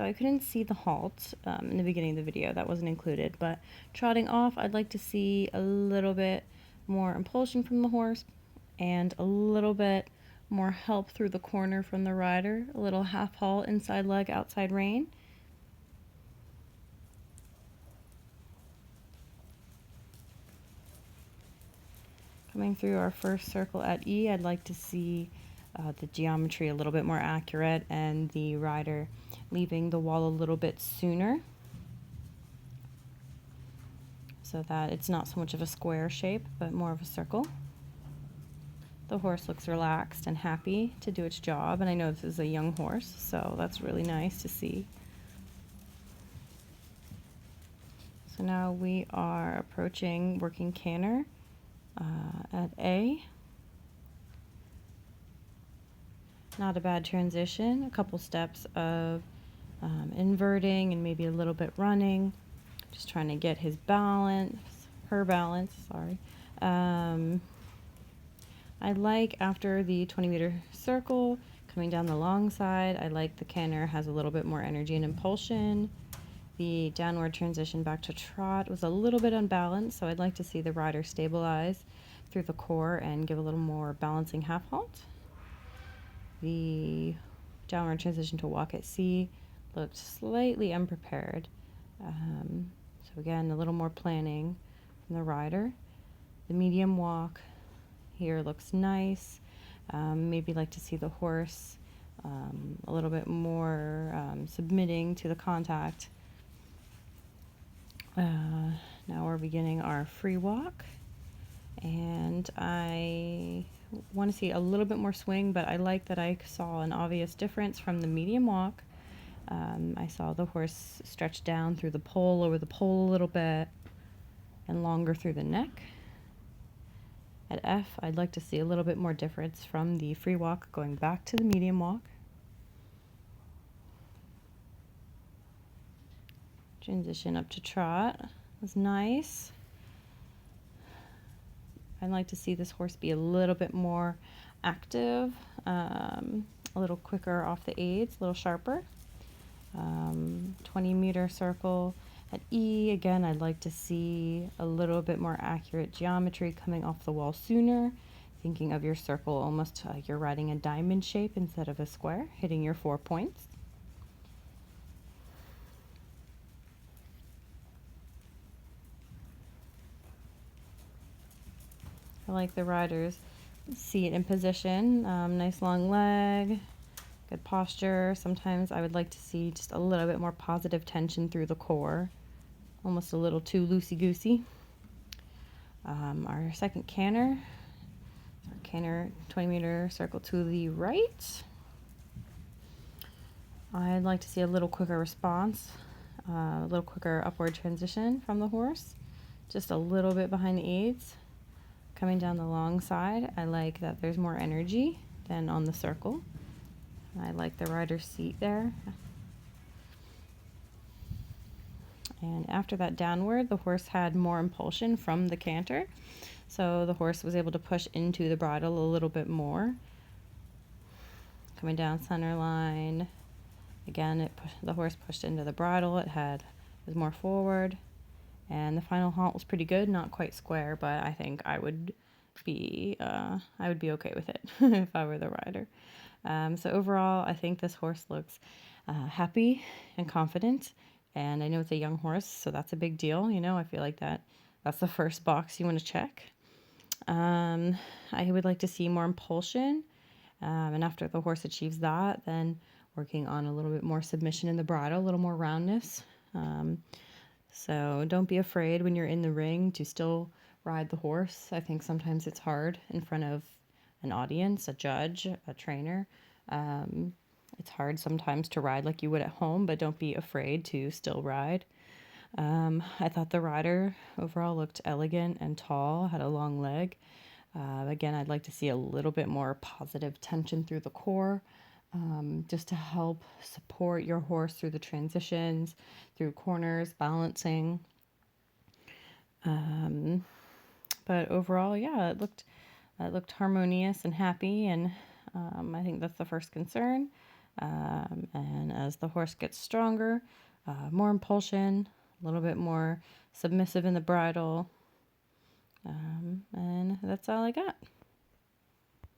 So I couldn't see the halt in the beginning of the video. That wasn't included. But trotting off, I'd like to see a little bit more impulsion from the horse and a little bit more help through the corner from the rider. A little half halt, inside leg, outside rein. Coming through our first circle at E, I'd like to see the geometry a little bit more accurate and the rider leaving the wall a little bit sooner so that it's not so much of a square shape but more of a circle. The horse looks relaxed and happy to do its job, and I know this is a young horse, so that's really nice to see. So now we are approaching working canter at A. Not a bad transition, a couple steps of inverting and maybe a little bit running, just trying to get his balance, her balance, sorry. I like after the 20-meter circle, coming down the long side, I like the canter has a little bit more energy and impulsion. The downward transition back to trot was a little bit unbalanced, so I'd like to see the rider stabilize through the core and give a little more balancing half halt. The downward transition to walk at C looked slightly unprepared. So again, a little more planning from the rider. The medium walk here looks nice. Maybe like to see the horse a little bit more submitting to the contact. Now we're beginning our free walk, and I want to see a little bit more swing, but I like that I saw an obvious difference from the medium walk. I saw the horse stretch down through the pole, over the pole a little bit, and longer through the neck. At F, I'd like to see a little bit more difference from the free walk going back to the medium walk. Transition up to trot was nice. I'd like to see this horse be a little bit more active, a little quicker off the aids, a little sharper. 20-meter circle at E, again, I'd like to see a little bit more accurate geometry coming off the wall sooner. Thinking of your circle almost like you're riding a diamond shape instead of a square, hitting your 4 points. I like the rider's seat in position, nice long leg, good posture. Sometimes I would like to see just a little bit more positive tension through the core, almost a little too loosey-goosey. Our second canter, 20-meter circle to the right. I'd like to see a little quicker response, a little quicker upward transition from the horse, just a little bit behind the aids. Coming down the long side, I like that there's more energy than on the circle. I like the rider's seat there. And after that downward, the horse had more impulsion from the canter, so the horse was able to push into the bridle a little bit more. Coming down center line, again, the horse pushed into the bridle. It was more forward. And the final halt was pretty good, not quite square, but I think I would be okay with it if I were the rider. So overall, I think this horse looks happy and confident, and I know it's a young horse, so that's a big deal. You know, I feel like that's the first box you want to check. I would like to see more impulsion, and after the horse achieves that, then working on a little bit more submission in the bridle, a little more roundness. So don't be afraid when you're in the ring to still ride the horse. I think sometimes it's hard in front of an audience, a judge, a trainer. It's hard sometimes to ride like you would at home, but don't be afraid to still ride. I thought the rider overall looked elegant and tall, had a long leg. Again, I'd like to see a little bit more positive tension through the core. Just to help support your horse through the transitions, through corners, balancing. But overall, yeah, it looked harmonious and happy, and I think that's the first concern. And as the horse gets stronger, more impulsion, a little bit more submissive in the bridle. And that's all I got.